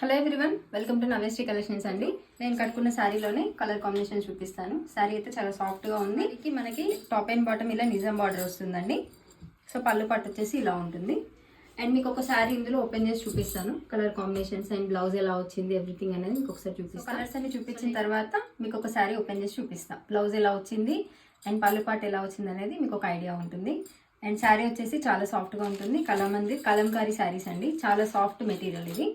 Hello everyone, welcome to Naveshri collections అండి. నేను కట్టుకున్న శారీలోనే కలర్ కాంబినేషన్ చూపిస్తాను. శారీ అయితే చాలా సాఫ్ట్గా ఉంది. మనకి టాప్ అండ్ బాటమ్ ఇలా నిజాం బార్డర్ వస్తుందండి. సో పళ్ళు పట్టు వచ్చేసి ఇలా ఉంటుంది. అండ్ మీకు ఒక శారీ ఇందులో ఓపెన్ చేసి చూపిస్తాను. కలర్ కాంబినేషన్స్ అండ్ బ్లౌజ్ ఎలా వచ్చింది ఎవ్రీథింగ్ అనేది మీకు ఒకసారి చూపిస్తాను. కలర్స్ అన్ని చూపించిన తర్వాత మీకు ఒక శారీ ఓపెన్ చేసి చూపిస్తాను. బ్లౌజ్ ఎలా వచ్చింది అండ్ పళ్ళు పట్టు ఎలా వచ్చింది అనేది మీకు ఒక ఐడియా ఉంటుంది. అండ్ శారీ వచ్చేసి చాలా సాఫ్ట్గా ఉంటుంది. కలంకారీ శారీస్ అండి, చాలా సాఫ్ట్ మెటీరియల్ ఇది.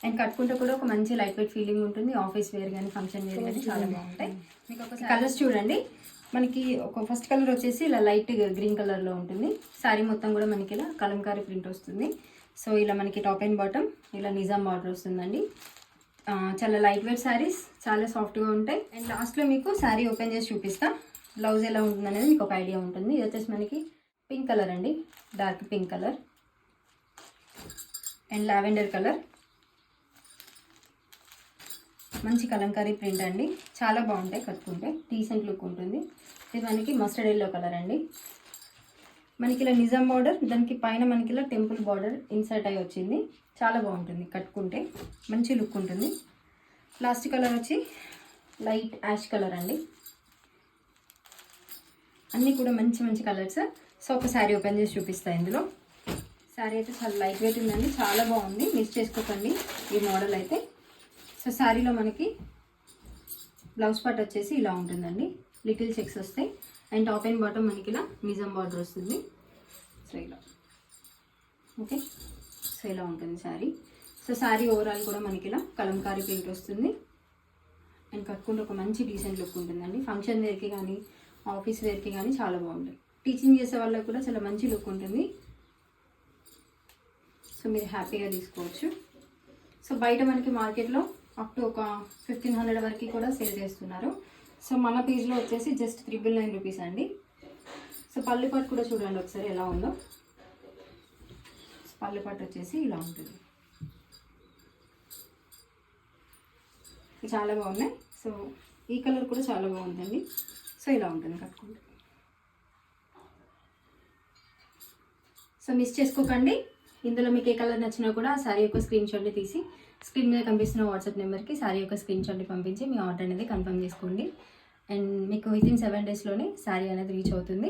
అండ్ కట్టుకుంటే కూడా ఒక మంచి లైట్ వెయిట్ ఫీలింగ్ ఉంటుంది. ఆఫీస్ వేర్ కానీ ఫంక్షన్ వేర్ కానీ చాలా బాగుంటాయి. మీకు ఒక కలర్స్ చూడండి. మనకి ఒక ఫస్ట్ కలర్ వచ్చేసి ఇలా లైట్ గ్రీన్ కలర్లో ఉంటుంది. శారీ మొత్తం కూడా మనకి ఇలా కలంకారీ ప్రింట్ వస్తుంది. సో ఇలా మనకి టాప్ అండ్ బాటమ్ ఇలా నిజాం బార్డర్ వస్తుందండి. చాలా లైట్ వెయిట్ శారీస్, చాలా సాఫ్ట్గా ఉంటాయి. అండ్ లాస్ట్లో మీకు శారీ ఓపెన్ చేసి చూపిస్తా. బ్లౌజ్ ఎలా ఉంటుంది అనేది మీకు ఒక ఐడియా ఉంటుంది. ఇది వచ్చేసి మనకి పింక్ కలర్ అండి, dark pink colour and lavender colour. మంచి కలంకారీ ప్రింట్ అండి, చాలా బాగుంటాయి. కట్టుకుంటే డీసెంట్ లుక్ ఉంటుంది. ఇది మనకి మస్టర్డ్ ఎల్లో కలర్ అండి. మనకి ఇలా నిజాం బార్డర్, దానికి పైన మనకి ఇలా టెంపుల్ బార్డర్ ఇన్సర్ట్ అయ్యి వచ్చింది. చాలా బాగుంటుంది కట్టుకుంటే, మంచి లుక్ ఉంటుంది. లాస్ట్ కలర్ వచ్చి లైట్ యాష్ కలర్ అండి. అన్నీ కూడా మంచి మంచి కలర్స్. సో ఒక శారీ ఓపెన్ చేసి చూపిస్తాను. ఇందులో శారీ అయితే చాలా లైట్ వెయిట్ ఉందండి, చాలా బాగుంది. మిస్ చేసుకోకండి ఈ మోడల్ అయితే. సో శారీలో మనకి బ్లౌజ్ పార్ట్ వచ్చేసి ఇలా ఉంటుందండి, లిటిల్ చెక్స్ వస్తాయి. అండ్ టాప్ అండ్ బాటమ్ మనకి ఇలా నిజాం బార్డర్ వస్తుంది. సో ఇలా ఓకే, సో ఇలా ఉంటుంది శారీ. సో శారీ ఓవరాల్ కూడా మనకి ఇలా కలంకారీ ప్రింట్ వస్తుంది. అండ్ కట్టుకుంటే ఒక మంచి డీసెంట్ లుక్ ఉంటుందండి. ఫంక్షన్ వేర్కి కానీ ఆఫీస్ వేర్కి కానీ చాలా బాగుంటుంది. టీచింగ్ చేసే వాళ్ళకి కూడా చాలా మంచి లుక్ ఉంటుంది. సో మీరు హ్యాపీగా తీసుకోవచ్చు. సో బయట మనకి మార్కెట్లో అప్ టు ఒక 1500 వరకు కూడా సేల్ చేస్తున్నారు. సో మన పేజ్లో వచ్చేసి జస్ట్ 999 రూపీస్ అండి. సో పళ్ళు పట్టు కూడా చూడండి ఒకసారి ఎలా ఉందో. పళ్ళు పట్టు వచ్చేసి ఇలా ఉంటుంది, చాలా బాగున్నాయి. సో ఈ కలర్ కూడా చాలా బాగుందండి. సో ఇలా ఉంటుంది కట్టుకుంటే. సో మిస్ చేసుకోకండి. ఇందులో మీకు ఏ కలర్ నచ్చినా కూడా ఆ శారీ యొక్క స్క్రీన్ షాట్ తీసి స్క్రీన్ మీద కనిపిస్తున్న వాట్సాప్ నెంబర్కి శారీ యొక్క స్క్రీన్ షాట్ పంపించి మీ ఆర్డర్ అనేది కన్ఫర్మ్ చేసుకోండి. అండ్ మీకు వితిన్ 7 డేస్లోనే శారీ అనేది రీచ్ అవుతుంది.